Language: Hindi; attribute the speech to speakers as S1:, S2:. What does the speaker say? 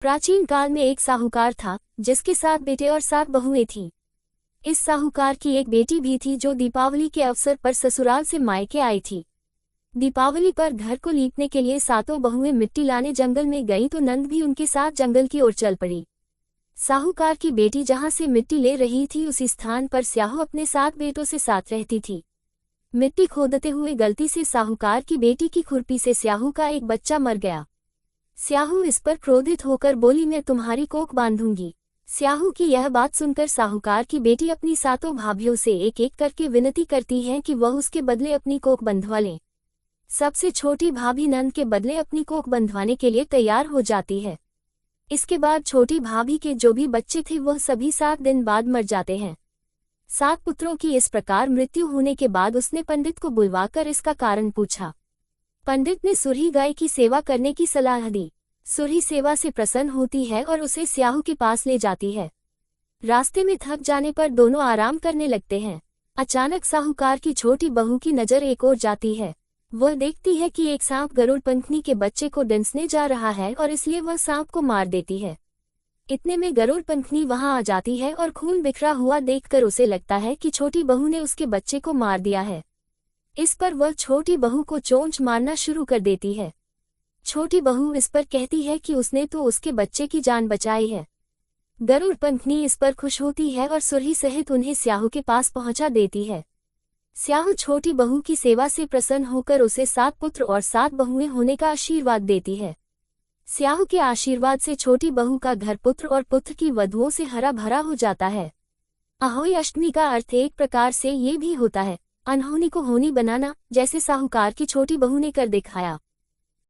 S1: प्राचीन काल में एक साहूकार था जिसके 7 बेटे और 7 बहुएं थीं। इस साहूकार की एक बेटी भी थी जो दीपावली के अवसर पर ससुराल से मायके आई थी। दीपावली पर घर को लीपने के लिए 7 बहुएं मिट्टी लाने जंगल में गईं तो नंद भी उनके साथ जंगल की ओर चल पड़ी। साहूकार की बेटी जहां से मिट्टी ले रही थी उसी स्थान पर स्याहू अपने 7 बेटों से साथ रहती थी। मिट्टी खोदते हुए गलती से साहूकार की बेटी की खुरपी से स्याहू का एक बच्चा मर गया। स्याहू इस पर क्रोधित होकर बोली, मैं तुम्हारी कोख बांधूंगी। स्याहू की यह बात सुनकर साहूकार की बेटी अपनी 7 भाभियों से एक एक करके विनती करती है कि वह उसके बदले अपनी कोख बंधवा लें। सबसे छोटी भाभी नंद के बदले अपनी कोख बंधवाने के लिए तैयार हो जाती है। इसके बाद छोटी भाभी के जो भी बच्चे थे वह सभी 7 दिन बाद मर जाते हैं। 7 पुत्रों की इस प्रकार मृत्यु होने के बाद उसने पंडित को बुलवाकर इसका कारण पूछा। पंडित ने सुरही गाय की सेवा करने की सलाह दी। सुरही सेवा से प्रसन्न होती है और उसे स्याहू के पास ले जाती है। रास्ते में थक जाने पर दोनों आराम करने लगते हैं। अचानक साहूकार की छोटी बहू की नजर एक ओर जाती है। वह देखती है कि एक सांप गरुड़ पंखनी के बच्चे को डंसने जा रहा है और इसलिए वह सांप को मार देती है। इतने में गरुड़ पंखनी वहां आ जाती है और खून बिखरा हुआ देखकर उसे लगता है कि छोटी बहू ने उसके बच्चे को मार दिया है। इस पर वह छोटी बहू को चोंच मारना शुरू कर देती है। छोटी बहू इस पर कहती है कि उसने तो उसके बच्चे की जान बचाई है। गरुड़ पंखनी इस पर खुश होती है और सुरही सहित उन्हें स्याहू के पास पहुंचा देती है। स्याहू छोटी बहू की सेवा से प्रसन्न होकर उसे 7 पुत्र और 7 बहुएं होने का आशीर्वाद देती है। स्याहू के आशीर्वाद से छोटी बहू का घर पुत्र और पुत्र की वधुओं से हरा भरा हो जाता है। अहोई अष्टमी का अर्थ एक प्रकार से ये भी होता है अनहोनी को होनी बनाना, जैसे साहूकार की छोटी बहू ने कर दिखाया।